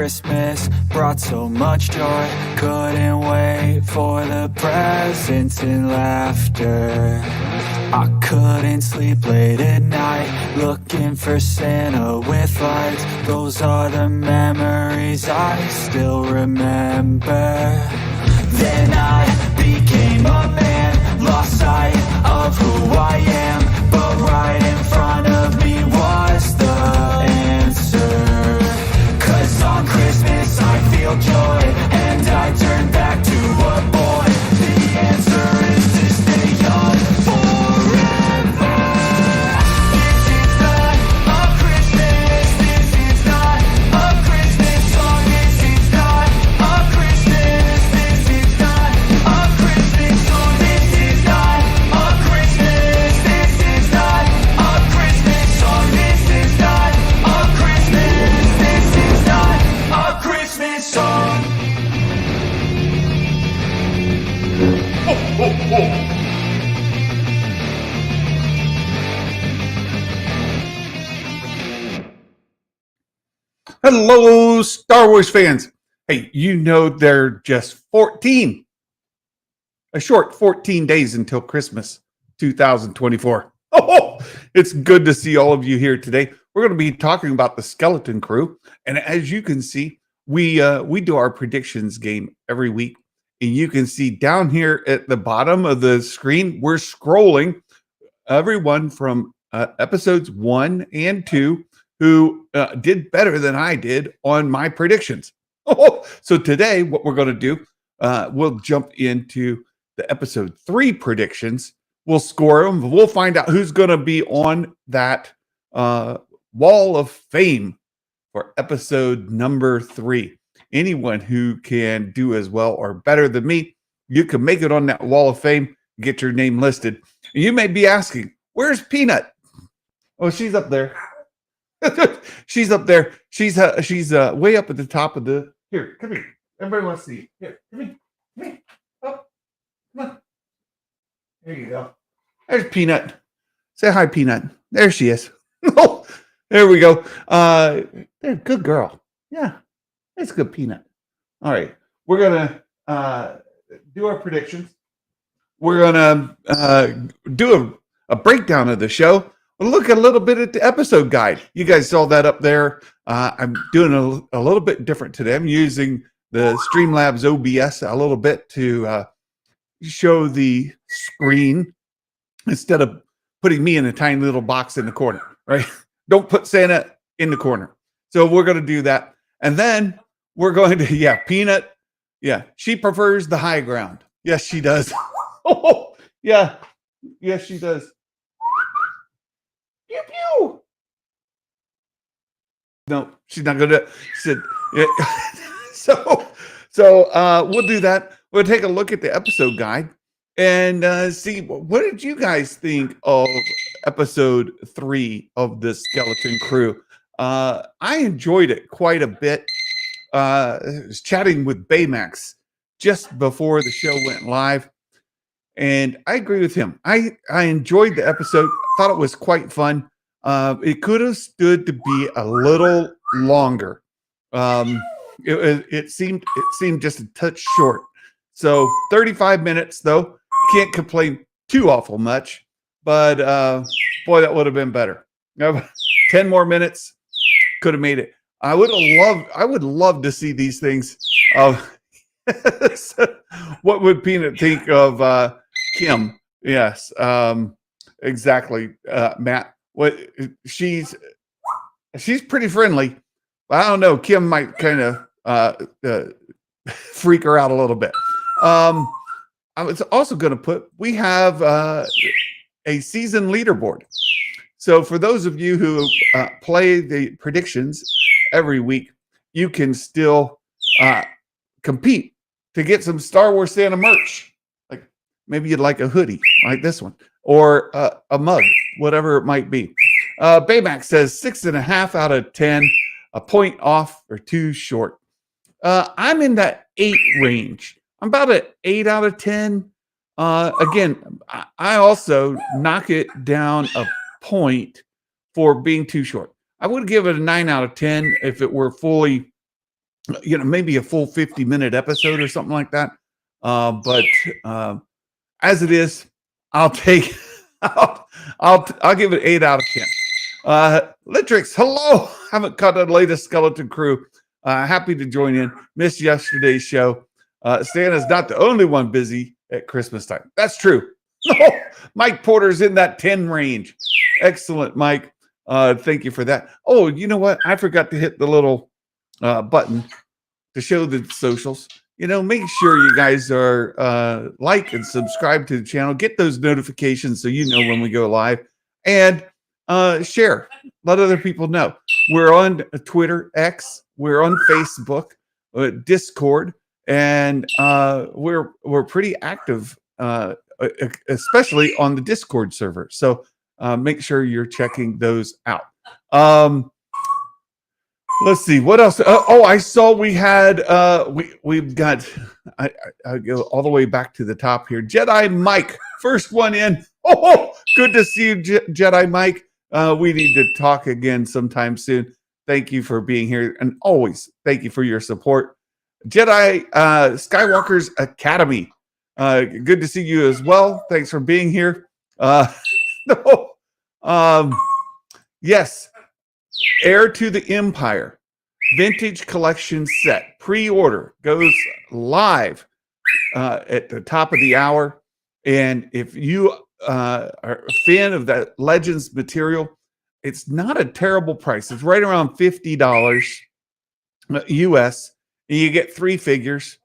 Christmas brought so much joy. Couldn't wait for the presents and laughter. I couldn't sleep late at night, looking for Santa with lights. Those are the memories I still remember. Then I became a man, lost sight of who I am, but right in front of me was the answer. 'Cause on Christmas I feel joy, and I turn back to a boy. The answer is to stay young forever. This is not a Christmas, this is not a Christmas song, this is not a Christmas, this is not a Christmas song, this is not a Christmas, this is not a Christmas song, this is not a Christmas, this is not a Christmas song. Hello, Star Wars fans. Hey, you know they're just a short 14 days until Christmas 2024. Oh, it's good to see all of you here today. We're going to be talking about the Skelton Crew. And as you can see, we do our predictions game every week. And you can see down here at the bottom of the screen, we're scrolling everyone from episodes 1 and 2 who did better than I did on my predictions. Oh, so today, what we're going to do, we'll jump into the episode 3 predictions. We'll score them. We'll find out who's going to be on that wall of fame for episode number 3. Anyone who can do as well or better than me, you can make it on that wall of fame, get your name listed. And you may be asking, where's Peanut? Oh, she's up there. She's up there. She's way up at the top of the. Here, come here. Everybody wants to see you. Here, come here. Come here. Oh, come on. There you go. There's Peanut. Say hi, Peanut. There she is. Oh, there we go. There, good girl. Yeah, that's good, Peanut. All right, we're gonna do our predictions. We're gonna do a breakdown of the show. We'll look a little bit at the episode guide. You guys saw that up there. I'm doing a little bit different today. I'm using the Streamlabs OBS a little bit to show the screen instead of putting me in a tiny little box in the corner, right? Don't put Santa in the corner. So we're going to do that. And then we're going to, Peanut. Yeah, she prefers the high ground. Yes, she does. Oh, yeah. Yes, she does. Pew, pew. No, she's not going to. She said, yeah. So we'll do that. We'll take a look at the episode guide and see what did you guys think of episode 3 of the Skelton Crew. I enjoyed it quite a bit. I was chatting with Baymax just before the show went live, and I agree with him. I enjoyed the episode. Thought it was quite fun. It could have stood to be a little longer. It seemed just a touch short. So 35 minutes though. Can't complain too awful much, but boy, that would have been better. 10 more minutes could have made it. I would love to see these things. What would Peanut think of Kim? Yes, exactly, Matt. What she's pretty friendly, but I don't know. Kim might kind of freak her out a little bit. I was also going to put, we have a season leaderboard. So for those of you who play the predictions every week, you can still compete to get some Star Wars Santa merch. Like maybe you'd like a hoodie like this one or a mug, whatever it might be. Baymax says 6.5 out of 10, a point off or too short. I'm in that 8 range. I'm about an 8 out of 10. Again, I also knock it down a point for being too short. I would give it a 9 out of 10 if it were fully maybe a full 50-minute episode or something like that. But as it is, I'll take, I'll give it 8 out of 10. Litrix, hello. Haven't caught the latest Skeleton Crew. Happy to join in. Missed yesterday's show. Stan is not the only one busy at Christmas time. That's true. No, Mike Porter's in that 10 range. Excellent, Mike. Thank you for that. Oh, you know what? I forgot to hit the little button to show the socials. Make sure you guys are like and subscribe to the channel. Get those notifications so you know when we go live. And share. Let other people know. We're on Twitter, X. We're on Facebook, Discord, and we're pretty active, especially on the Discord server. So make sure you're checking those out. Let's see what else. I saw we had we've got. I go all the way back to the top here. Jedi Mike, first one in. Oh, good to see you, Jedi Mike. We need to talk again sometime soon. Thank you for being here, and always thank you for your support. Jedi Skywalker's Academy. Good to see you as well. Thanks for being here. No, yes. Heir to the Empire Vintage Collection Set pre-order goes live at the top of the hour. And if you are a fan of that Legends material, it's not a terrible price. It's right around $50 US. And you get 3 figures.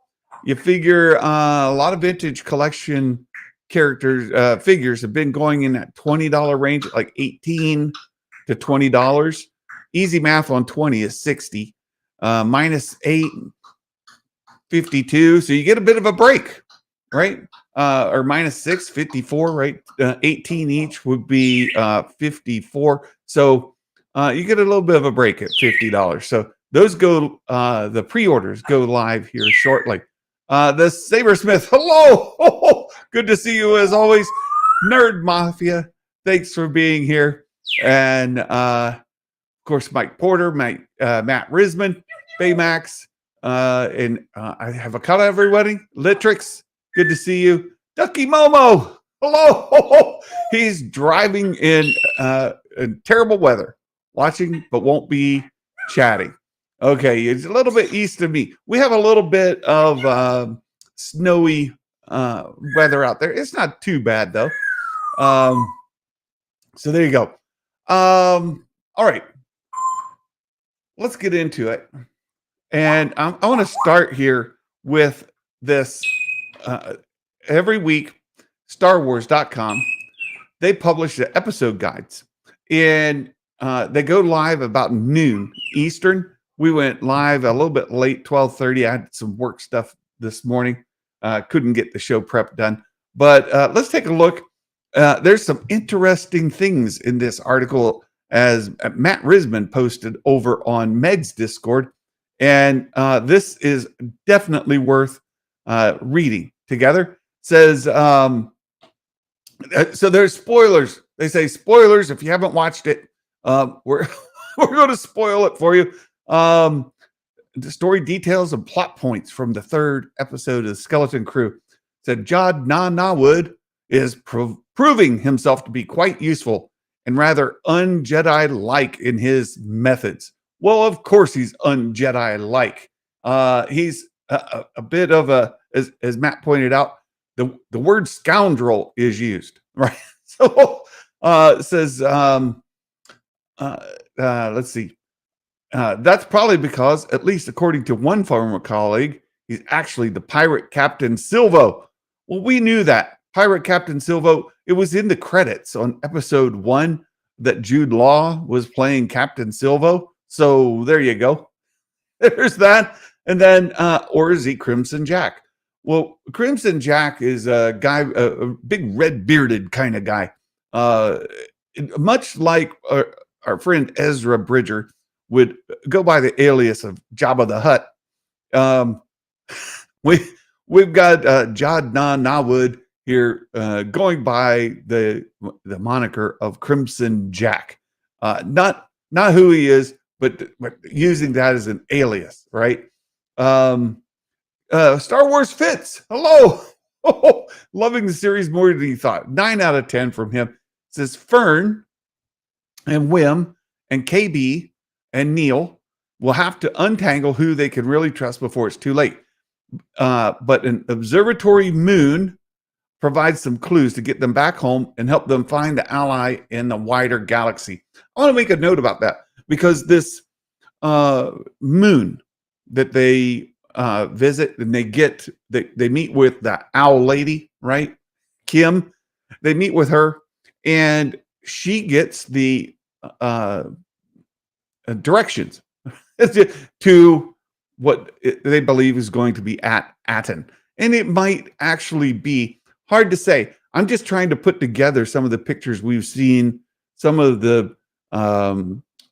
You figure a lot of Vintage Collection characters figures have been going in that $20 range, like $18 to $20. Easy math on 20 is 60. Minus 8, 52. So you get a bit of a break, right? Or minus 6, 54, right? 18 each would be 54. So you get a little bit of a break at $50. So those go, the pre-orders go live here shortly. The Sabersmith, hello. Good to see you as always. Nerd Mafia, thanks for being here. And of course, Mike Porter, Matt Risman, Baymax, and I have a cut of everybody. Litrix, good to see you. Ducky Momo, hello. He's driving in terrible weather, watching but won't be chatting. Okay, it's a little bit east of me. We have a little bit of snowy weather out there. It's not too bad though. So there you go. All right. Let's get into it. And I want to start here with this. Every week, StarWars.com, they publish the episode guides. And they go live about noon Eastern. We went live a little bit late, 12:30. I had some work stuff this morning. Couldn't get the show prep done. But let's take a look. There's some interesting things in this article, as Matt Risman posted over on Meg's Discord. And this is definitely worth reading together. It says, so there's spoilers. They say spoilers. If you haven't watched it, we're going to spoil it for you. The story details and plot points from the 3rd episode of the Skeleton Crew. Said Jod Nawood is proving himself to be quite useful and rather un-Jedi-like in his methods. Well, of course he's un-Jedi-like. He's a bit of a, as Matt pointed out, the word scoundrel is used, right? So it says, let's see. That's probably because, at least according to one former colleague, he's actually the pirate Captain Silvo. Well, we knew that. Pirate Captain Silvo, it was in the credits on episode 1 that Jude Law was playing Captain Silvo. So there you go. There's that. And then, or is he Crimson Jack? Well, Crimson Jack is a guy, a big red bearded kind of guy. Much like our friend Ezra Bridger would go by the alias of Jabba the Hutt. We've got Jod Nawood here going by the moniker of Crimson Jack. Not who he is, but using that as an alias, right? Um, Star Wars Fits. Hello. Loving the series more than you thought. 9 out of 10 from him. It says Fern and Wim and KB and Neil will have to untangle who they can really trust before it's too late. But an observatory moon provides some clues to get them back home and help them find the ally in the wider galaxy. I want to make a note about that because this moon that they visit and they meet with the owl lady, right? Kim, they meet with her and she gets the directions to what they believe is going to be at Aten. And it might actually be hard to say. I'm just trying to put together some of the pictures we've seen, some of the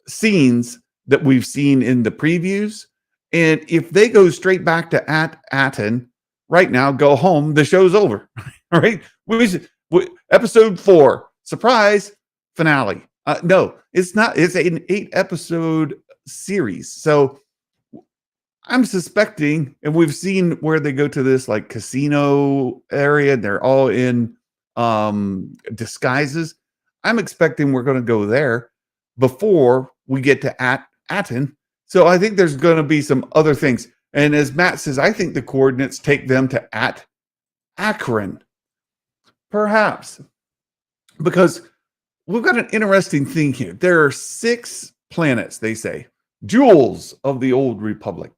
scenes that we've seen in the previews. And if they go straight back to Aten right now, go home, the show's over. All right. Episode 4, surprise finale. No, it's not. It's an 8-episode series. So I'm suspecting, and we've seen where they go to this like casino area, and they're all in disguises. I'm expecting we're going to go there before we get to Aten. So I think there's going to be some other things. And as Matt says, I think the coordinates take them to Akron. Perhaps. Because we've got an interesting thing here. There are 6 planets, they say, jewels of the old republic.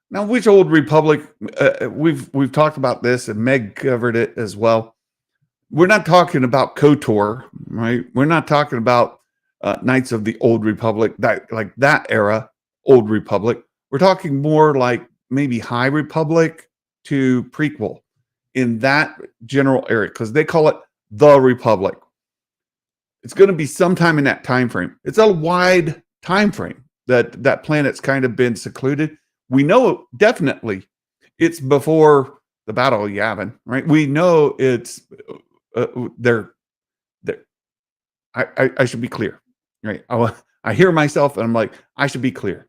Now, which old republic? We've talked about this, and Meg covered it as well. We're not talking about KOTOR, right? We're not talking about Knights of the Old Republic, that era, Old Republic. We're talking more like maybe High Republic to prequel in that general area, because they call it the Republic. It's going to be sometime in that time frame. It's a wide time frame that planet's kind of been secluded. We know definitely it's before the Battle of Yavin, right? We know it's there. I should be clear, right? I hear myself and I'm like, I should be clear.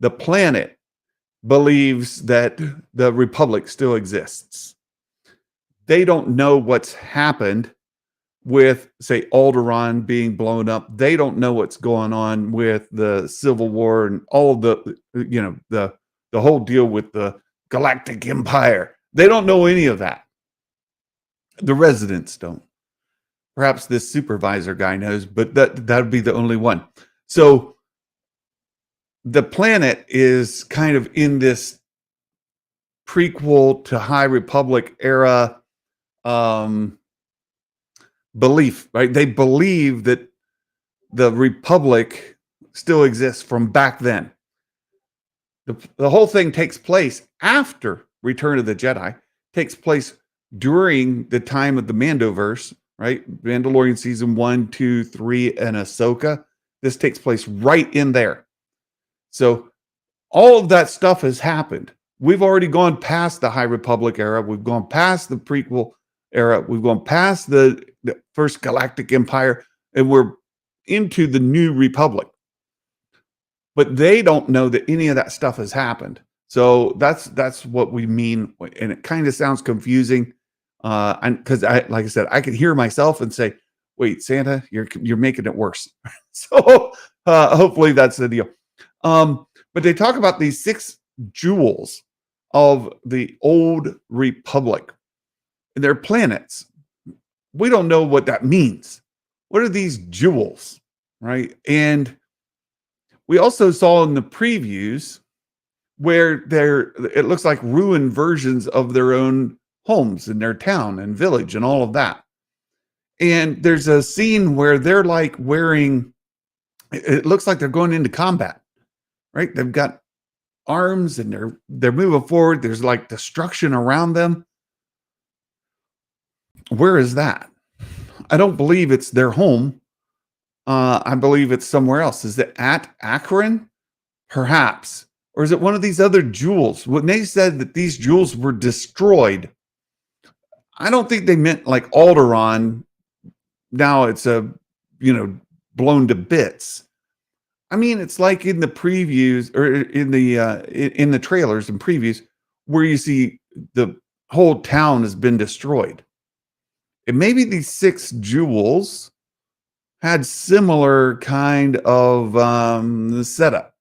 The planet believes that the Republic still exists. They don't know what's happened with, say, Alderaan being blown up. They don't know what's going on with the Civil War and all the whole deal with the Galactic Empire. They don't know any of that. The residents don't. Perhaps this supervisor guy knows, but that would be the only one. So the planet is kind of in this prequel to High Republic era belief, right? They believe that the Republic still exists from back then. The whole thing takes place after Return of the Jedi, takes place during the time of the Mandoverse, right? Mandalorian season 1, 2, 3, and Ahsoka. This takes place right in there. So all of that stuff has happened. We've already gone past the High Republic era. We've gone past the prequel era. We've gone past the first Galactic Empire, and we're into the New Republic. But they don't know that any of that stuff has happened. So that's what we mean, and it kind of sounds confusing. Because like I said, I could hear myself and say, "Wait, Santa, you're making it worse." So hopefully that's the deal. But they talk about these 6 jewels of the old Republic. And they're planets. We don't know what that means. What are these jewels, right? And we also saw in the previews where it looks like ruined versions of their own homes in their town and village and all of that. And there's a scene where they're like wearing, it looks like they're going into combat, right? They've got arms and they're moving forward. There's like destruction around them. Where is that? I don't believe it's their home. I believe it's somewhere else. Is it at Akron? Perhaps. Or is it one of these other jewels? When they said that these jewels were destroyed, I don't think they meant like Alderaan. Now it's blown to bits. I mean, it's like in the previews or in the trailers and previews where you see the whole town has been destroyed. And maybe these 6 jewels had similar kind of setup.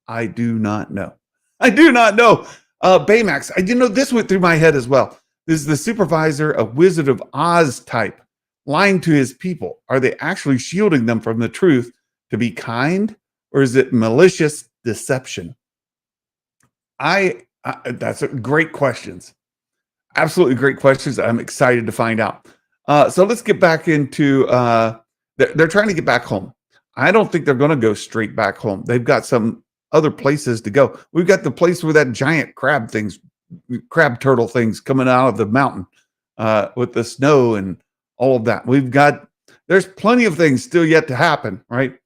I do not know. I do not know. Baymax, this went through my head as well. Is the supervisor a Wizard of Oz type, lying to his people? Are they actually shielding them from the truth to be kind, or is it malicious deception? That's great questions. Absolutely great questions. I'm excited to find out. So let's get back into. They're trying to get back home. I don't think they're going to go straight back home. They've got some other places to go. We've got the place where that giant crab turtle things coming out of the mountain with the snow and all of that. There's plenty of things still yet to happen, right?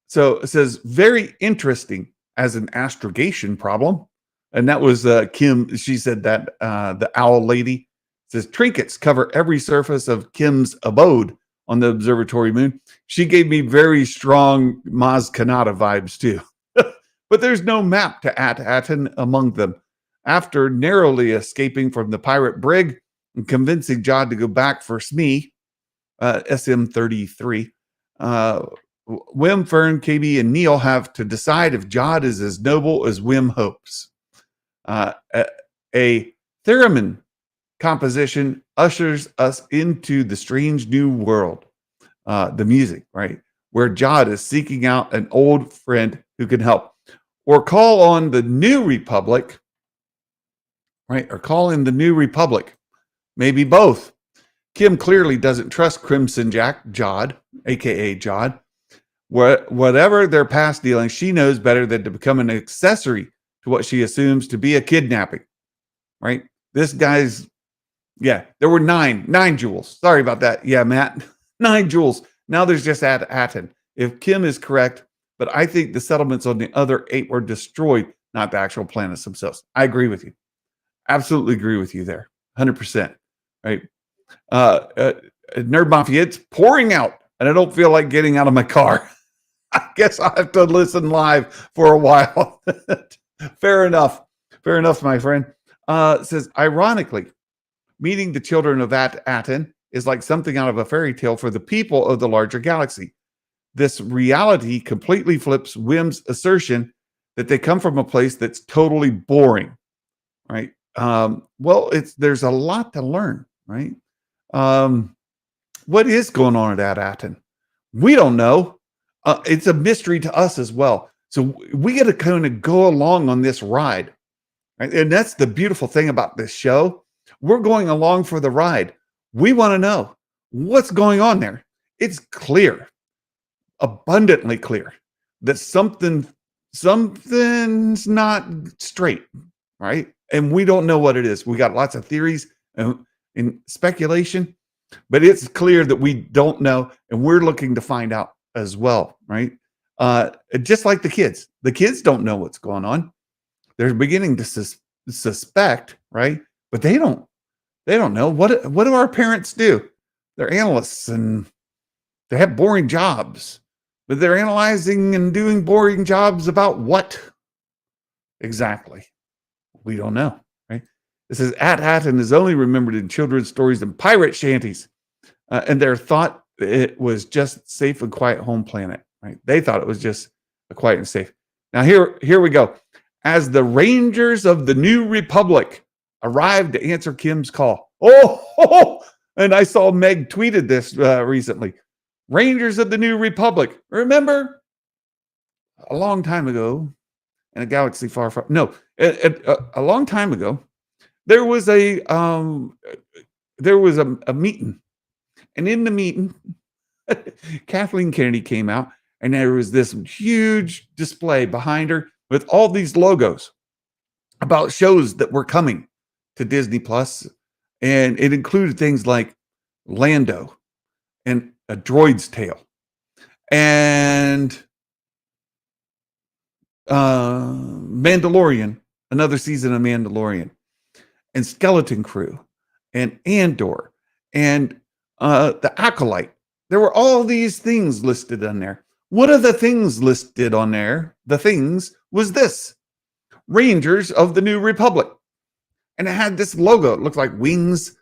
So it says, very interesting as an astrogration problem. And that was Kim. She said that the owl lady says trinkets cover every surface of Kim's abode on the observatory moon. She gave me very strong Maz Kanata vibes too. But there's no map to At-Aten among them. After narrowly escaping from the pirate brig and convincing Jod to go back for Smee, SM-33, Wim, Fern, KB, and Neil have to decide if Jod is as noble as Wim hopes. A theremin composition ushers us into the strange new world, the music, right? Where Jod is seeking out an old friend who can help. Or call on the New Republic, right? Or call in the New Republic. Maybe both. Kim clearly doesn't trust Crimson Jack, Jod, aka Jod. Whatever their past dealings, she knows better than to become an accessory to what she assumes to be a kidnapping, right? This guy's, there were nine jewels. Sorry about that. Yeah, Matt, 9 jewels. Now there's just Aten. If Kim is correct, but I think the settlements on the other 8 were destroyed, not the actual planets themselves. I agree with you. Absolutely agree with you there. 100%. Right. Nerd Mafia, it's pouring out and I don't feel like getting out of my car. I guess I'll have to listen live for a while. Fair enough. Fair enough, my friend. It says, ironically, meeting the children of Aten is like something out of a fairy tale for the people of the larger galaxy. This reality completely flips Wim's assertion that they come from a place that's totally boring, right? Well, there's a lot to learn, right? What is going on at Aten? We don't know. It's a mystery to us as well. So we got to kind of go along on this ride, right? And that's the beautiful thing about this show. We're going along for the ride. We want to know what's going on there. It's clear, abundantly clear, that something's not straight, right? And we don't know what it is. We got lots of theories and speculation, but it's clear that we don't know, and we're looking to find out as well, right? Just like the kids don't know what's going on. They're beginning to suspect, right? But they don't know. What do our parents do? They're analysts and they have boring jobs, but they're analyzing and doing boring jobs about what exactly? We don't know, right? This is At-Aten is only remembered in children's stories and pirate shanties, and they're thought it was just safe and quiet home planet, right? They thought it was just a quiet and safe. Now here we go. As the Rangers of the New Republic arrived to answer Kim's call. And I saw Meg tweeted this recently. Rangers of the New Republic. Remember a long time ago in a galaxy far, far, no, a long time ago, there was a meeting, and in the meeting, Kathleen Kennedy came out, and there was this huge display behind her with all these logos about shows that were coming to Disney Plus, and it included things like Lando and A Droid's Tale and Mandalorian, another season of Mandalorian, and Skeleton Crew, and Andor, and the Acolyte. There were all these things listed on there. One of the things listed on there, the things, was this: Rangers of the New Republic. And it had this logo. It looked like wings.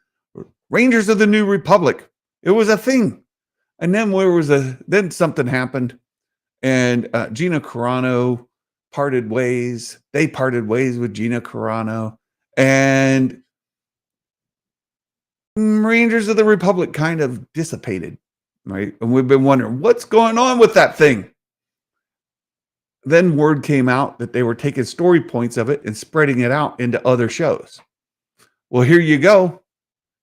Rangers of the New Republic. It was a thing. And then something happened, and Gina Carano parted ways. They parted ways with Gina Carano, and Rangers of the Republic kind of dissipated, right? And we've been wondering what's going on with that thing. Then word came out that they were taking story points of it and spreading it out into other shows. Well, here you go.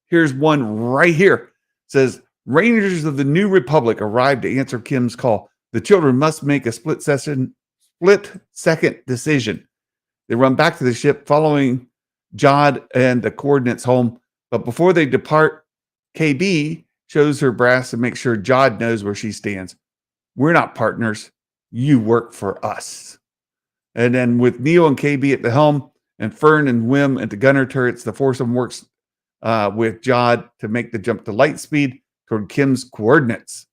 Here's one right here. It says, Rangers of the New Republic arrived to answer Kim's call. The children must make a split-second decision. They run back to the ship following Jod and the coordinates home. But before they depart, KB shows her brass and makes sure Jod knows where she stands. We're not partners. You work for us. And then with Neo and KB at the helm and Fern and Wim at the gunner turrets, the foursome works with Jod to make the jump to light speed toward Kim's coordinates.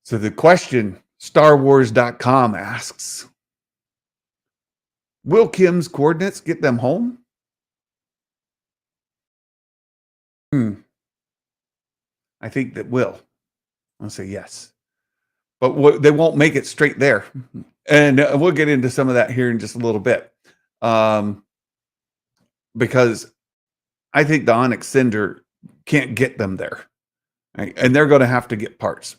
So the question, StarWars.com asks, will Kim's coordinates get them home? I think that will. I'll say yes. But they won't make it straight there. And we'll get into some of that here in just a little bit. Because I think the Onyx Cinder can't get them there. Right? And they're going to have to get parts.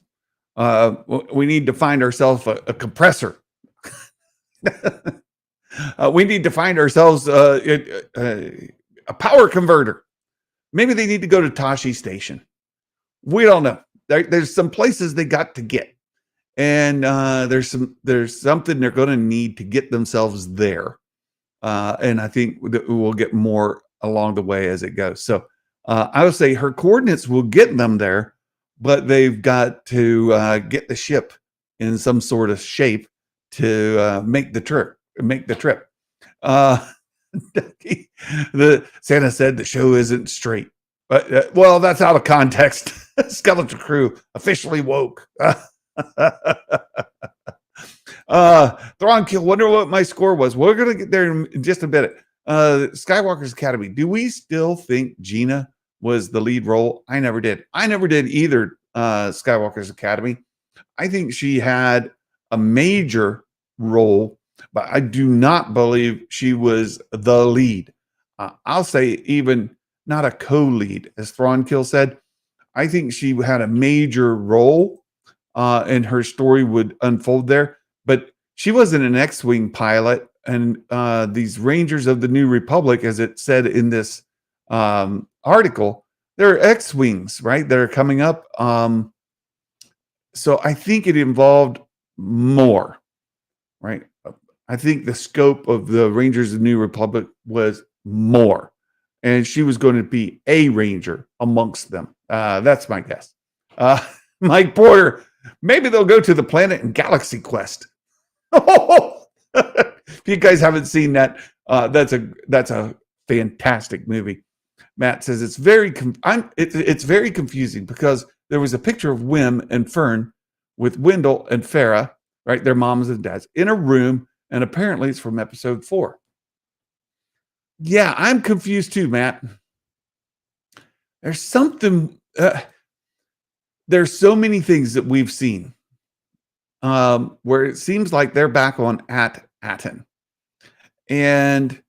We need to find ourselves a compressor. We need to find ourselves a power converter. Maybe they need to go to Tashi Station. We don't know. There's some places they got to get. And there's something they're going to need to get themselves there. And I think we'll get more along the way as it goes. So I would say her coordinates will get them there, but they've got to get the ship in some sort of shape to make the trip. The Santa said the show isn't straight, but well, that's out of context. Skelton Crew officially woke. Thrawn Kill, wonder what my score was. We're gonna get there in just a bit. Skywalker's Academy. Do we still think Gina was the lead role? I never did either. Skywalker's Academy. I think she had a major role, but I do not believe she was the lead. I'll say even not a co-lead, as Thrawn Kill said. I think she had a major role, and her story would unfold there. But she wasn't an X-Wing pilot, and these Rangers of the New Republic, as it said in this article, they're X-Wings, right? That are coming up. So I think it involved more, right? I think the scope of the Rangers of the New Republic was more, and she was going to be a Ranger amongst them. That's my guess. Mike Porter, maybe they'll go to the planet in Galaxy Quest. If you guys haven't seen that, that's a fantastic movie. Matt says it's very confusing because there was a picture of Wim and Fern with Wendell and Farah, right? Their moms and dads in a room, and apparently it's from episode 4. Yeah, I'm confused too, Matt. There's something. There's so many things that we've seen where it seems like they're back on Aten, and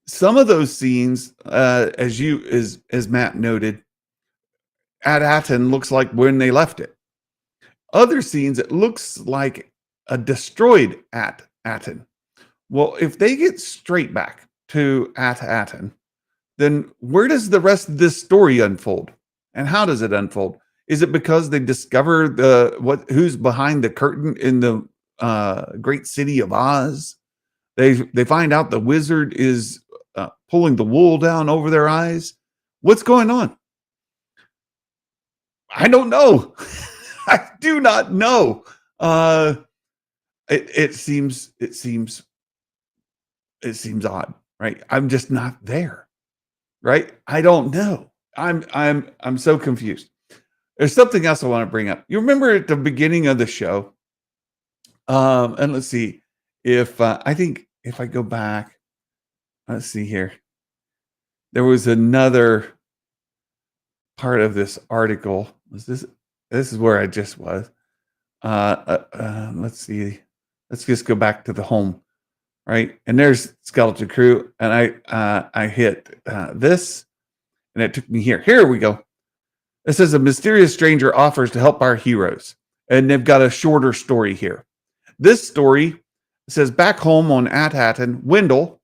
some of those scenes, as Matt noted, at Aten looks like when they left it. Other scenes, it looks like a destroyed Aten. Well, if they get straight back to Aten, then where does the rest of this story unfold? And how does it unfold? Is it because they discover who's behind the curtain in the great city of Oz? They find out the wizard is pulling the wool down over their eyes. What's going on? I don't know. I do not know. It seems odd, right? I'm just not there, right? I don't know. I'm so confused. there's something else I want to bring up. You remember at the beginning of the show, and let's see if I think if I go back, let's see here. There was another part of this article. Was this? This is where I just was. Let's see. Let's just go back to the home, right? And there's Skelton Crew, and I hit this, and it took me here. Here we go. It says a mysterious stranger offers to help our heroes, and they've got a shorter story here. This story says back home on Athatton, Wendell,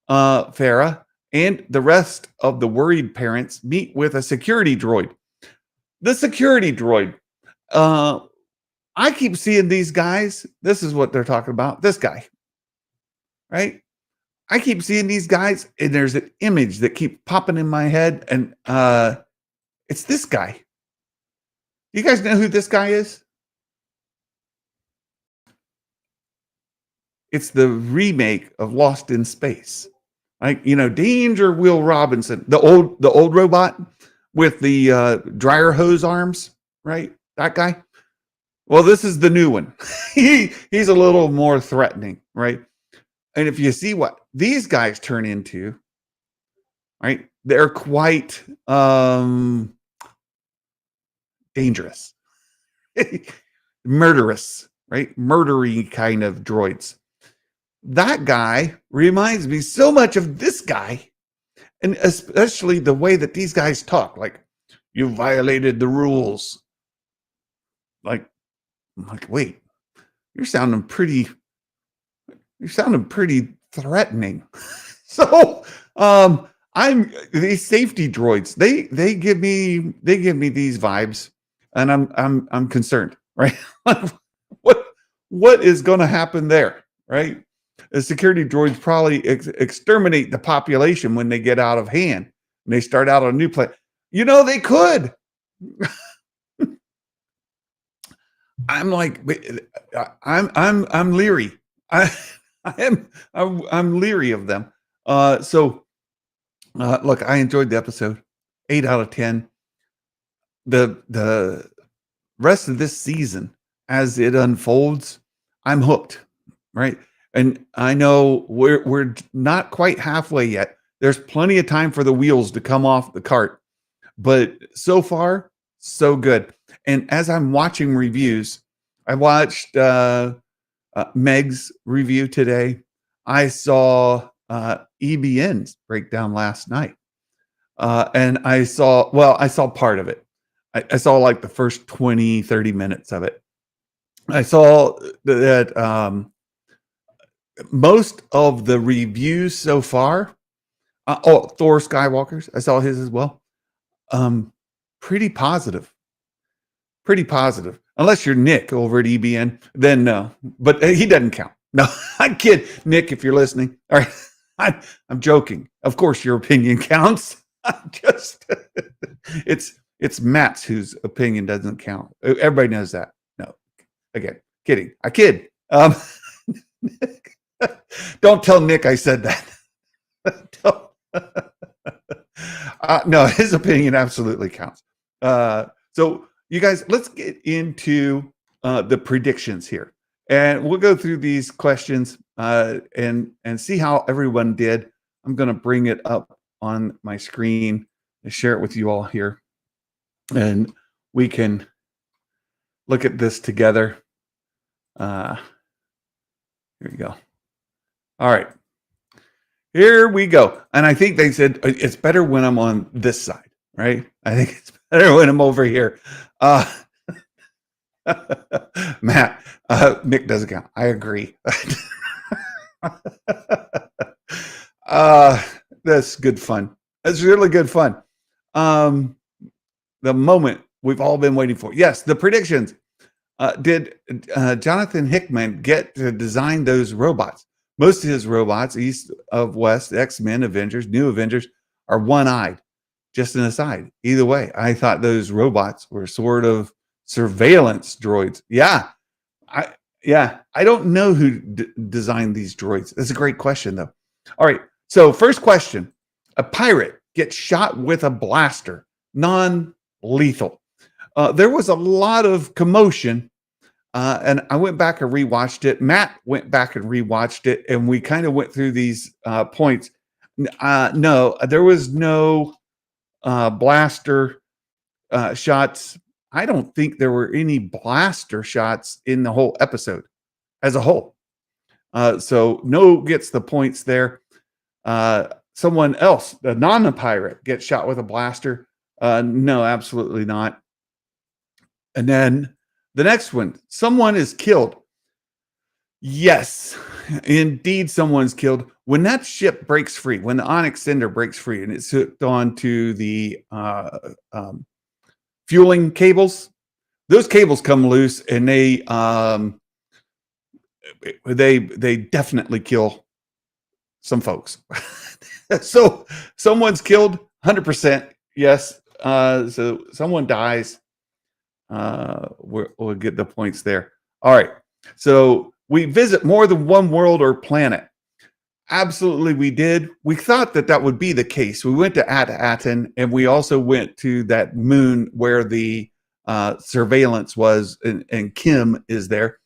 Farah, and the rest of the worried parents meet with a security droid. The security droid. I keep seeing these guys. This is what they're talking about. This guy, right? I keep seeing these guys, and there's an image that keeps popping in my head, and it's this guy. You guys know who this guy is? It's the remake of Lost in Space. Like, you know, Danger Will Robinson, the old robot with the dryer hose arms, right? That guy. Well, this is the new one. He's a little more threatening, right? And if you see what these guys turn into, right, they're quite dangerous, murderous, right? Murdery kind of droids. That guy reminds me so much of this guy, and especially the way that these guys talk, like, you violated the rules. Like, I'm like, wait, you're sounding pretty threatening. So I'm these safety droids, they give me these vibes, and I'm concerned, right? what is going to happen there, right? The security droids probably exterminate the population when they get out of hand and they start out on a new planet. You know, they could. I'm like, I'm leery. I'm leery of them. Look, I enjoyed the episode. 8 out of 10. The rest of this season, as it unfolds, I'm hooked, right? And I know we're not quite halfway yet. There's plenty of time for the wheels to come off the cart, but so far, so good. And as I'm watching reviews, I watched Meg's review today. I saw EBN's breakdown last night. And I saw part of it. I saw like the first 20, 30 minutes of it. I saw that most of the reviews so far, Thor Skywalker's, I saw his as well. Pretty positive. Unless you're Nick over at EBN, then no. But he doesn't count. No, I'm kidding. Nick, if you're listening. All right. I'm joking. Of course your opinion counts. It's Matt's whose opinion doesn't count. Everybody knows that. No. Again, kidding. I kid. Don't tell Nick I said that. No, his opinion absolutely counts. So you guys, let's get into the predictions here, and we'll go through these questions and see how everyone did. I'm going to bring it up on my screen and share it with you all here, and we can look at this together. Here we go. All right. Here we go. And I think they said it's better when I'm on this side, right? I think it's better when I'm over here. Matt, Nick doesn't count. I agree. That's good fun. That's really good fun. The moment we've all been waiting for. Yes, the predictions. Did Jonathan Hickman get to design those robots? Most of his robots, East of West, X-Men, Avengers, New Avengers, are one-eyed. Just an aside. Either way, I thought those robots were sort of surveillance droids. Yeah. I don't know who designed these droids. That's a great question, though. All right. So first question. A pirate gets shot with a blaster, non-lethal. there was a lot of commotion, and I went back and rewatched it. Matt went back and rewatched it, and we kind of went through these points. No, there was no blaster shots. I don't think there were any blaster shots in the whole episode as a whole. So no gets the points there. Someone else, the non-pirate, gets shot with a blaster. No, absolutely not. And then the next one, someone is killed. Yes, indeed, someone's killed. When that ship breaks free, when the Onyx Cinder breaks free and it's hooked onto the fueling cables, those cables come loose and they definitely kill some folks. So someone's killed, 100%. Yes. So someone dies. We'll get the points there. All right. So we visit more than one world or planet. Absolutely, we did. We thought that that would be the case. We went to Aten, and we also went to that moon where the surveillance was, and Kim is there.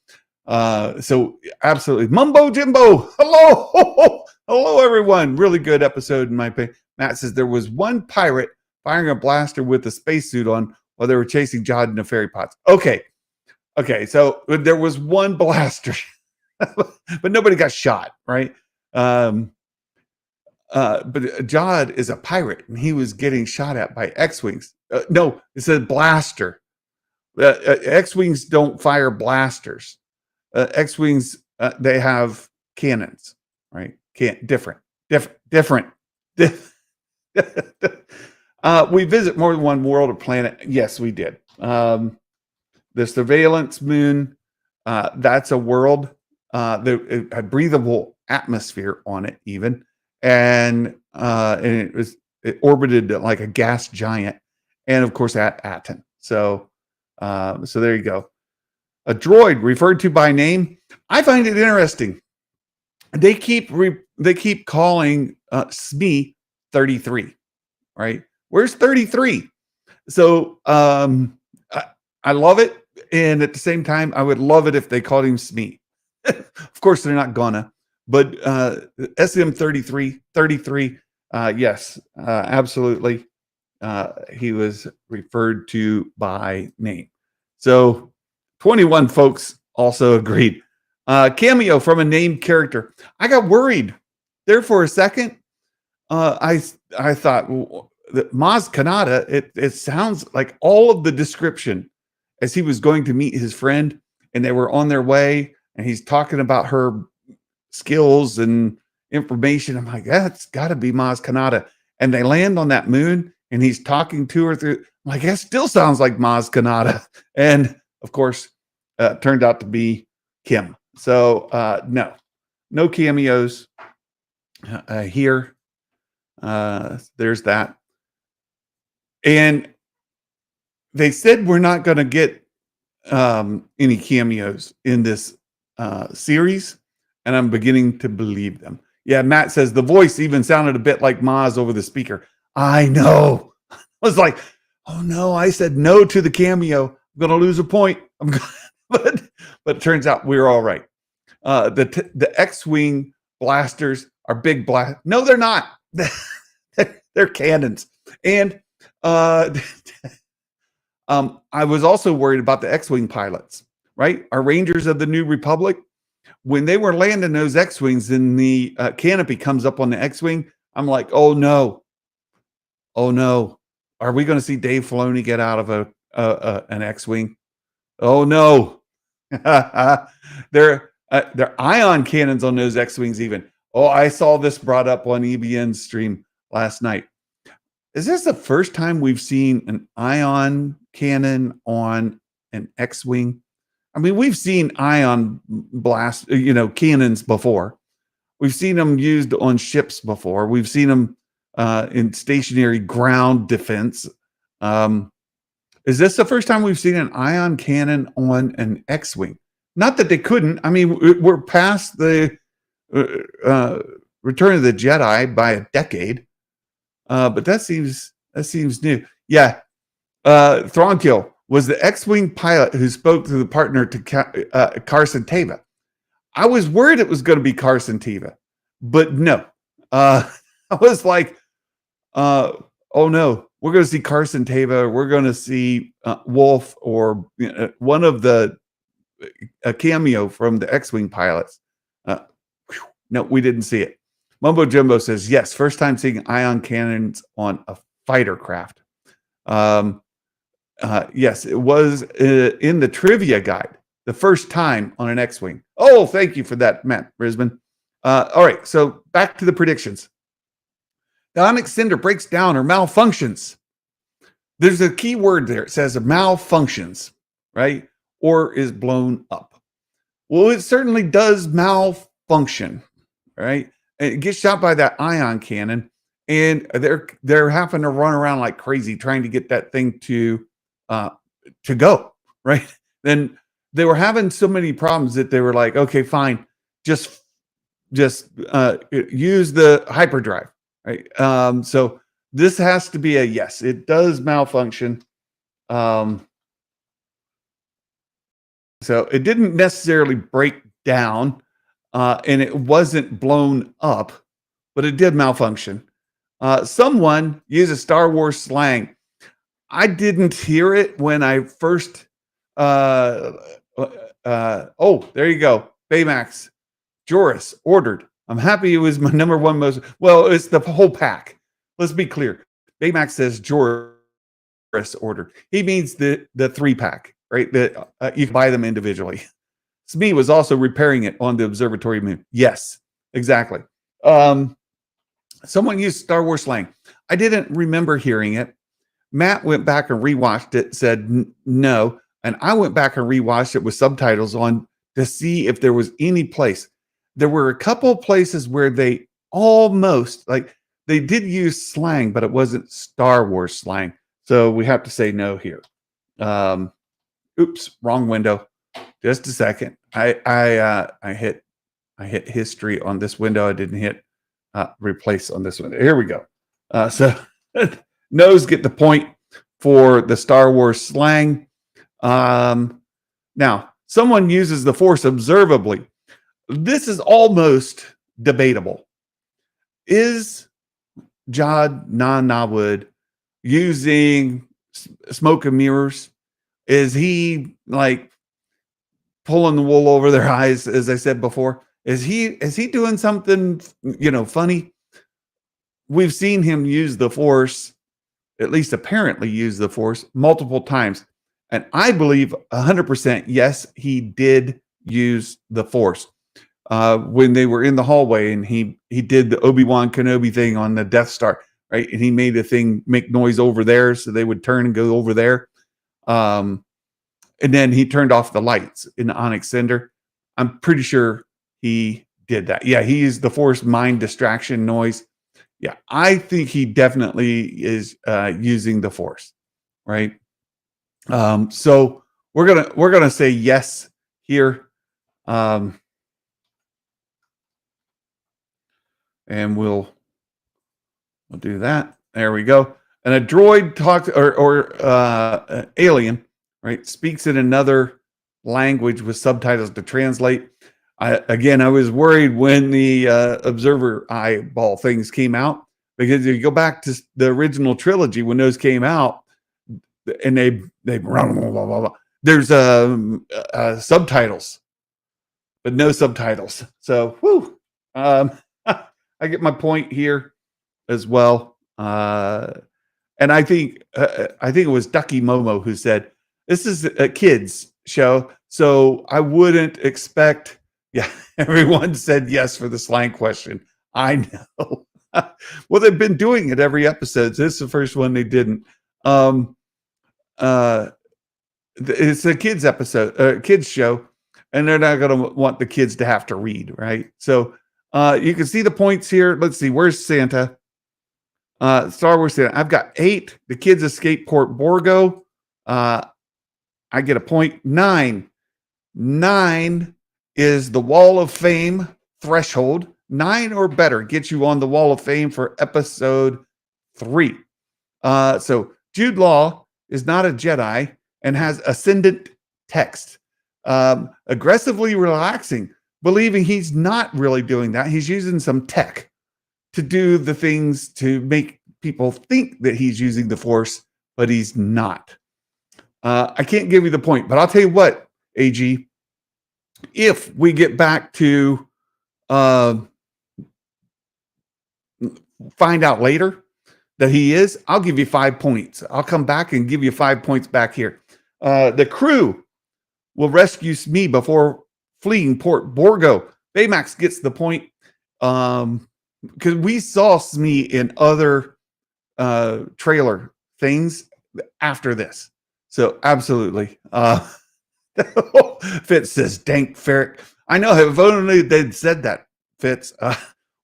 So absolutely, Mumbo Jimbo. Hello, hello, everyone. Really good episode in my opinion. Matt says there was one pirate firing a blaster with a spacesuit on while they were chasing Jod in the fairy pots. Okay. So there was one blaster, but nobody got shot, right? But Jod is a pirate, and he was getting shot at by X-wings. No, it said blaster. X-wings don't fire blasters. X-wings, they have cannons, right? Different. We visit more than one world or planet. Yes, we did. The surveillance moon, that's a world. A breathable atmosphere on it, even, and it orbited like a gas giant, and of course at Aten. So there you go. A droid referred to by name. I find it interesting. They keep calling SME 33, right? Where's 33? So I love it, and at the same time, I would love it if they called him SME. Of course, they're not gonna. But SM33, yes, absolutely. He was referred to by name. So 21 folks also agreed. Cameo from a named character. I got worried there for a second. I thought that Maz Kanata, it sounds like all of the description as he was going to meet his friend and they were on their way and he's talking about her skills and information. I'm like, that's got to be Maz Kanata. And they land on that moon and he's talking to her through. I'm like, that still sounds like Maz Kanata. And of course, turned out to be Kim. So no cameos here. There's that. And they said we're not going to get any cameos in this series. And I'm beginning to believe them. Yeah, Matt says the voice even sounded a bit like Maz over the speaker. I know. I was like, oh no, I said no to the cameo. I'm going to lose a point. But it turns out we're all right. The X-wing blasters are big blast. No, they're not. They're cannons. And I was also worried about the X-wing pilots, right? Our Rangers of the New Republic. When they were landing those X-wings and the canopy comes up on the X-wing, I'm like, oh no. Are we going to see Dave Filoni get out of an X-wing? Oh no. They're ion cannons on those X-wings even. Oh, I saw this brought up on EBN's stream last night. Is this the first time we've seen an ion cannon on an X-wing? I mean, we've seen ion blast, cannons before. We've seen them used on ships before. We've seen them in stationary ground defense. Is this the first time we've seen an ion cannon on an X-wing? Not that they couldn't. I mean, we're past the Return of the Jedi by a decade, but that seems new. Yeah, Thronkill. was the X-Wing pilot who spoke to the partner to Carson Teva. I was worried it was going to be Carson Teva, but no. I was like, oh no, we're going to see Carson Teva. We're going to see Wolf or one of the a cameo from the X-Wing pilots. No, we didn't see it. Mumbo Jumbo says, yes, first time seeing ion cannons on a fighter craft. Yes, it was in the trivia guide, the first time on an X-Wing. Oh, thank you for that, Matt Brisbane. All right, so back to the predictions. The Onyx Cinder breaks down or malfunctions. There's a key word there. It says malfunctions, right? Or is blown up. Well, it certainly does malfunction, right? It gets shot by that ion cannon, and they're having to run around like crazy trying to get that thing to go, right? Then they were having so many problems that they were like, okay, fine, just use the hyperdrive, right? So this has to be a yes. It does malfunction. So it didn't necessarily break down, and it wasn't blown up, but it did malfunction. Someone used a Star Wars slang. I didn't hear it when I first. Oh, there you go. Baymax. Joris ordered. I'm happy it was my number one most. Well, it's the whole pack. Let's be clear. Baymax says Joris ordered. He means the 3-pack, right? That you can buy them individually. Smee was also repairing it on the observatory moon. Yes, exactly. Someone used Star Wars slang. I didn't remember hearing it. Matt went back and rewatched it, said no. And I went back and rewatched it with subtitles on to see if there was any place. There were a couple of places where they almost, like, they did use slang, but it wasn't Star Wars slang. So we have to say no here. Oops, wrong window. Just a second. I hit history on this window. I didn't hit replace on this one. Here we go. So no's get the point for the Star Wars slang. Now, someone uses the Force observably. This is almost debatable. Is Jod Nawud using smoke and mirrors? Is he like pulling the wool over their eyes, as I said before? Is he doing something, funny? We've seen him use the Force, at least apparently use the Force, multiple times. And I believe 100% yes, he did use the Force. When they were in the hallway and he did the Obi-Wan Kenobi thing on the Death Star, right? And he made the thing make noise over there so they would turn and go over there. And then he turned off the lights in the Onyx Cinder. I'm pretty sure he did that. Yeah, he used the Force mind distraction noise. Yeah, I think he definitely is using the Force, right? So we're gonna say yes here. And we'll do that. There we go. And a droid talks or alien, right, speaks in another language with subtitles to translate. I was worried when the observer eyeball things came out, because if you go back to the original trilogy when those came out, and they blah, blah, blah, blah, there's subtitles, but no subtitles. So, whew, I get my point here as well. And I think it was Ducky Momo who said, this is a kids show, so I wouldn't expect. Yeah, everyone said yes for the slang question. I know. Well, they've been doing it every episode. So this is the first one they didn't. It's a kids episode, kids show, and they're not going to want the kids to have to read, right? So you can see the points here. Let's see. Where's Santa? Star Wars Santa. I've got 8. The kids escape Port Borgo. I get a point. 9. 9 is the Wall of Fame threshold. 9 or better gets you on the Wall of Fame for episode 3. So Jude Law is not a Jedi. and has ascendant text. Aggressively relaxing, believing he's not really doing that. He's using some tech to do the things to make people think that he's using the Force, but he's not. I can't give you the point, but I'll tell you what, AG, if we get back to find out later that he is, I'll give you 5 points. I'll come back and give you 5 points back here. The crew will rescue Smee before fleeing Port Borgo. Baymax gets the point because we saw Smee in other trailer things after this. So absolutely. Fitz says, dank ferret. I know, if only they'd said that, Fitz.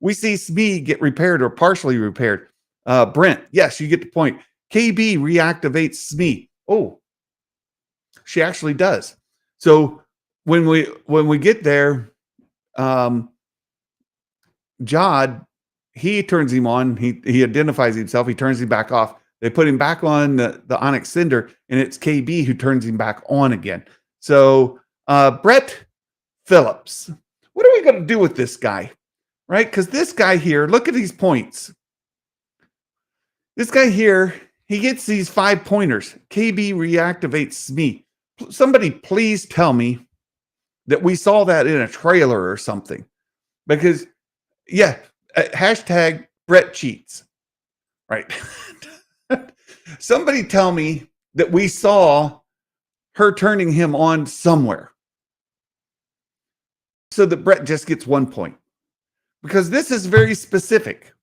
We see Smee get repaired or partially repaired. Brent, yes, you get the point. KB reactivates Smee. Oh, she actually does. So when we get there, Jod, he turns him on. He identifies himself. He turns him back off. They put him back on the Onyx Cinder, and it's KB who turns him back on again. So Brett Phillips, what are we going to do with this guy? Right? Because this guy here, look at these points. This guy here, he gets these 5 pointers. KB reactivates Smee. Somebody please tell me that we saw that in a trailer or something. Because, yeah, hashtag Brett cheats. Right? Somebody tell me that we saw her turning him on somewhere so that Brett just gets 1 point. Because this is very specific,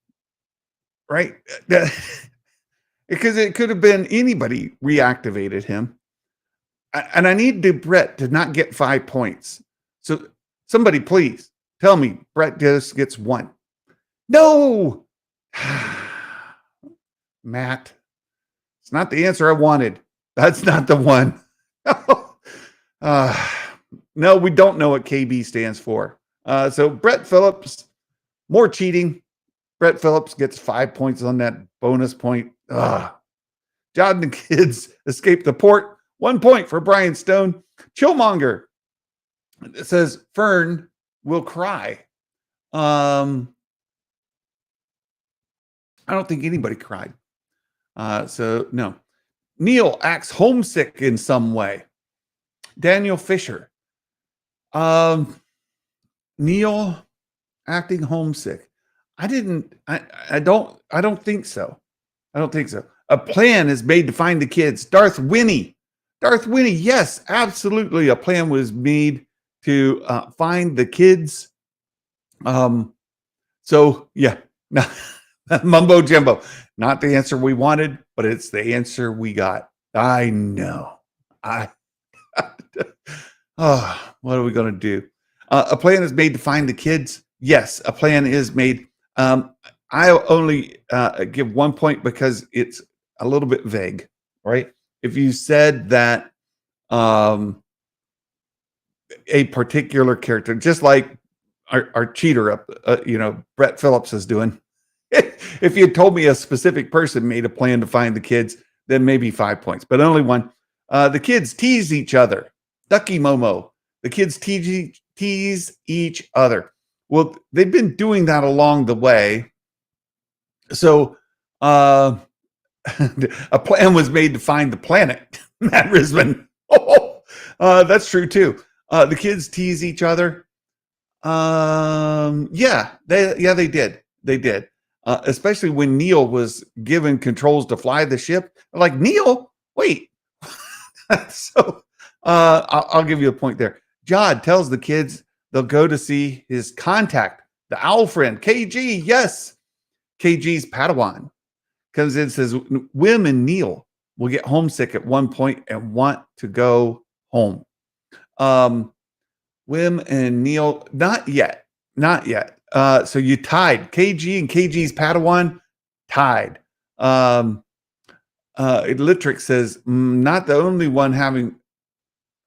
right? Because it could have been anybody reactivated him. And I need Brett to not get 5 points. So somebody please tell me Brett just gets 1. No! Matt, it's not the answer I wanted. That's not the one. No, we don't know what KB stands for. So Brett Phillips, more cheating. Brett Phillips gets 5 points on that bonus point. Jod and the kids escape the port. 1 point for Brian Stone. Chillmonger, it says Fern will cry. I don't think anybody cried. So no. Neil acts homesick in some way. Daniel Fisher. Neil acting homesick. I don't think so. I don't think so. A plan is made to find the kids. Darth Winnie, yes, absolutely. A plan was made to find the kids. So yeah, mumbo jumbo. Not the answer we wanted, but it's the answer we got. I know. Oh, what are we going to do? A plan is made to find the kids. Yes, a plan is made. I only give 1 point because it's a little bit vague, right? If you said that a particular character, just like our cheater up, Brett Phillips is doing. If you had told me a specific person made a plan to find the kids, then maybe 5 points, but only 1. The kids tease each other. Ducky Momo. The kids tease each other. Well, they've been doing that along the way. So a plan was made to find the planet. Matt Risman. That's true too. The kids tease each other. Yeah, they did. They did. Especially when Neil was given controls to fly the ship. Like, Neil, wait. So I'll give you a point there. Jod tells the kids they'll go to see his contact, the owl friend, KG. Yes, KG's Padawan comes in and says, Wim and Neil will get homesick at 1 point and want to go home. Wim and Neil, not yet. So you tied. KG and KG's Padawan tied. Litrick says, not the only one having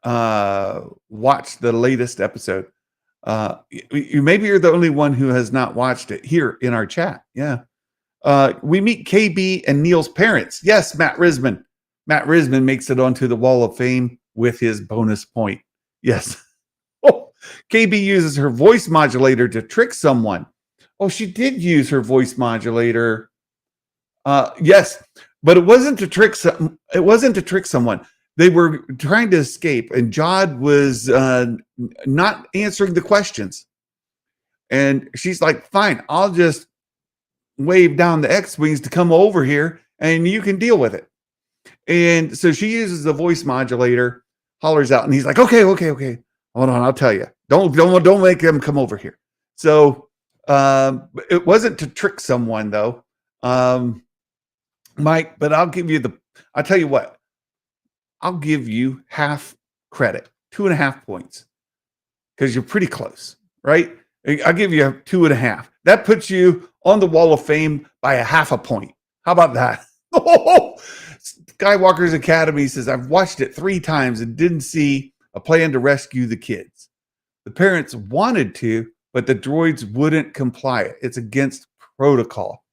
watched the latest episode. Maybe you're the only one who has not watched it here in our chat. Yeah. We meet KB and Neil's parents. Yes, Matt Risman. Matt Risman makes it onto the Wall of Fame with his bonus point. Yes. Oh, KB uses her voice modulator to trick someone. Oh, she did use her voice modulator. Yes, but it wasn't to trick someone. They were trying to escape, and Jod was not answering the questions. And she's like, "Fine, I'll just wave down the X-wings to come over here, and you can deal with it." And so she uses the voice modulator, hollers out, and he's like, "Okay. Hold on, I'll tell you. Don't make them come over here." So it wasn't to trick someone, though, Mike. But I'll tell you what. I'll give you half credit, 2.5 points, because you're pretty close, right? I'll give you 2.5. That puts you on the Wall of Fame by 0.5 point. How about that? Skywalker's Academy says, I've watched it 3 times and didn't see a plan to rescue the kids. The parents wanted to, but the droids wouldn't comply. It's against protocol.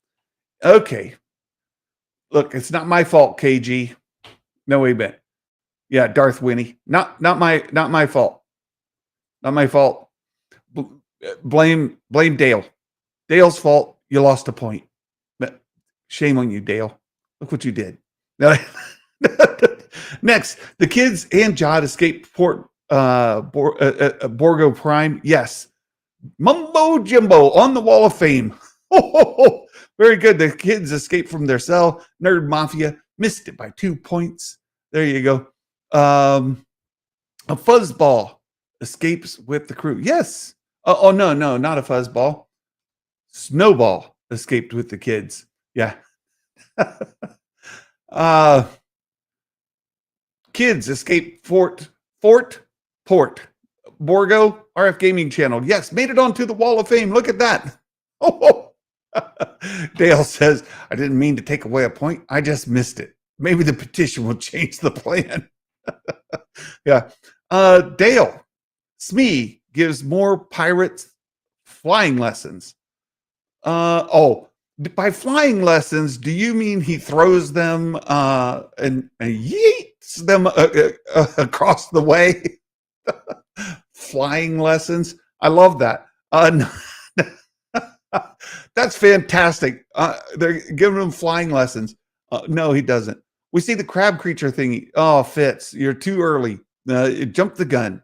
Okay. Look, it's not my fault, KG. No way, Ben. Yeah, Darth Winnie. Not my fault. Not my fault. Blame Dale. Dale's fault. You lost a point. But shame on you, Dale. Look what you did. Next, the kids and Jod escape Port Borgo Prime. Yes. Mumbo Jimbo on the Wall of Fame. Very good. The kids escape from their cell. Nerd Mafia missed it by 2 points. There you go. A fuzzball escapes with the crew. Yes. No, not a fuzzball. Snowball escaped with the kids. Yeah. Kids escape Port Borgo RF Gaming Channel. Yes, made it onto the Wall of Fame. Look at that. Dale says, I didn't mean to take away a point. I just missed it. Maybe the petition will change the plan. Yeah. Dale, Smee gives more pirates flying lessons. By flying lessons, do you mean he throws them and yeets them across the way? Flying lessons. I love that. That's fantastic. They're giving him flying lessons. No, he doesn't. We see the crab creature thingy. Oh, Fitz, you're too early. Jump the gun.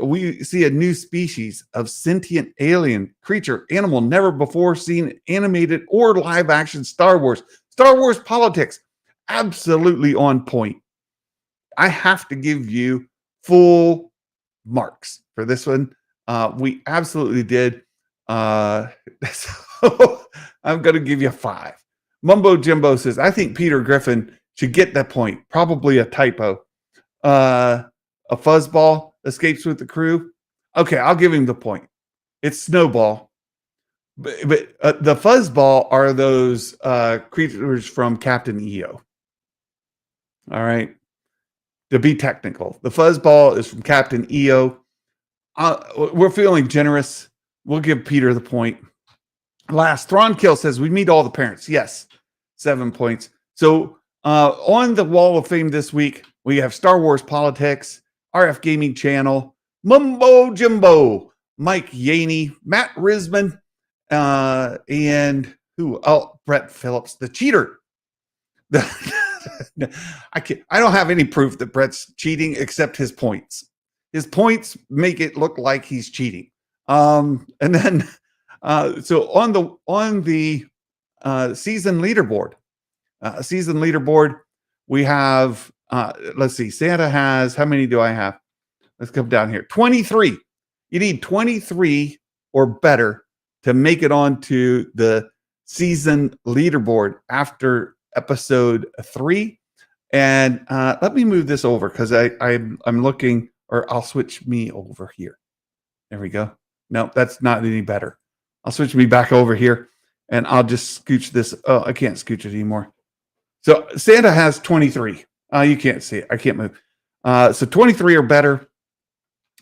We see a new species of sentient alien creature, animal never before seen animated or live action Star Wars. Star Wars politics, absolutely on point. I have to give you full marks for this one. We absolutely did. So I'm going to give you 5. Mumbo Jimbo says, I think Peter Griffin should get that point. Probably a typo. A fuzzball escapes with the crew. Okay, I'll give him the point. It's Snowball. But the fuzzball are those creatures from Captain EO. All right. To be technical, the fuzzball is from Captain EO. We're feeling generous. We'll give Peter the point. Last, Thronkill says, we meet all the parents. Yes, 7 points. So on the Wall of Fame this week, we have Star Wars Politics, RF Gaming Channel, Mumbo Jimbo, Mike Yaney, Matt Risman, and who? Oh, Brett Phillips, the cheater. I don't have any proof that Brett's cheating except his points. His points make it look like he's cheating. And then, so on the season leaderboard, we have, let's see, Santa has, how many do I have? Let's come down here. 23. You need 23 or better to make it onto the season leaderboard after episode 3. And let me move this over because I'm looking, or I'll switch me over here. There we go. No, that's not any better. I'll switch me back over here and I'll just scooch this. Oh, I can't scooch it anymore. So Santa has 23. You can't see it. I can't move. So 23 or better.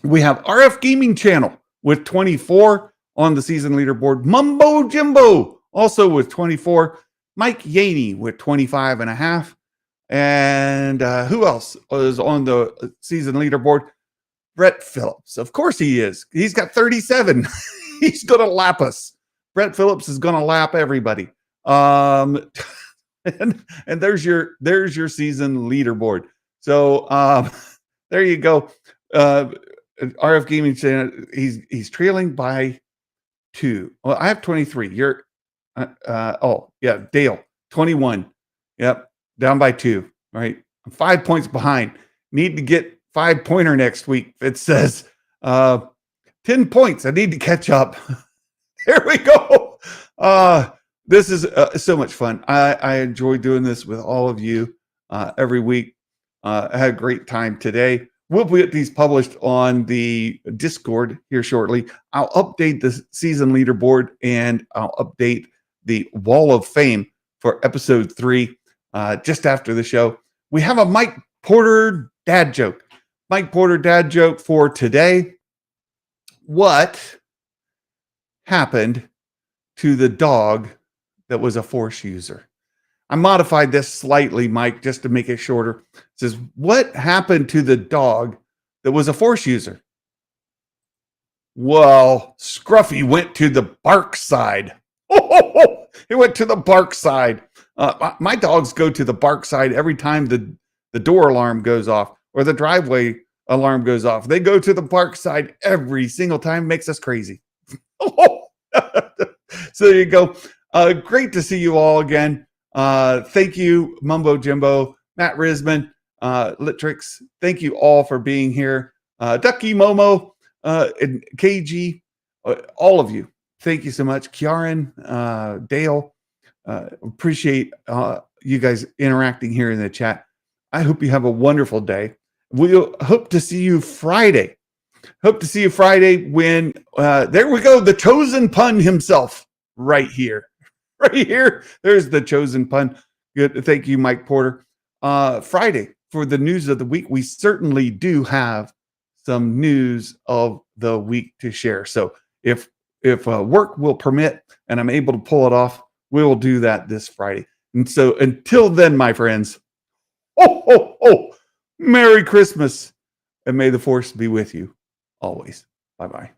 We have RF Gaming Channel with 24 on the season leaderboard. Mumbo Jimbo also with 24. Mike Yaney with 25.5. And who else is on the season leaderboard? Brett Phillips. Of course he is. He's got 37. He's going to lap us. Brett Phillips is going to lap everybody. And there's your season leaderboard. So there you go. RF Gaming Channel, he's trailing by 2. Well, I have 23. You're Dale 21. Yep, down by 2. Right, I'm 5 points behind. Need to get 5-pointer next week. It says 10 points. I need to catch up. There we go. This is so much fun. I enjoy doing this with all of you every week. I had a great time today. We'll get these published on the Discord here shortly. I'll update the season leaderboard and I'll update the Wall of Fame for episode 3 just after the show. We have a Mike Porter dad joke. Mike Porter dad joke for today. What happened to the dog that was a Force user? I modified this slightly, Mike, just to make it shorter. It says, what happened to the dog that was a Force user? Well, Scruffy went to the bark side. Oh, he went to the bark side. My dogs go to the bark side every time the door alarm goes off or the driveway alarm goes off. They go to the bark side every single time. Makes us crazy. So there you go. Great to see you all again. Thank you, Mumbo Jimbo, Matt Risman, Litrix. Thank you all for being here. Ducky Momo, and KG, all of you. Thank you so much. Kieran, Dale, appreciate you guys interacting here in the chat. I hope you have a wonderful day. We'll hope to see you Friday. Hope to see you Friday when, there we go, the chosen pun himself right here. Right here. There's the chosen pun. Good. Thank you, Mike Porter. Friday for the news of the week. We certainly do have some news of the week to share. So if work will permit and I'm able to pull it off, we will do that this Friday. And so until then, my friends, Merry Christmas and may the Force be with you always. Bye-bye.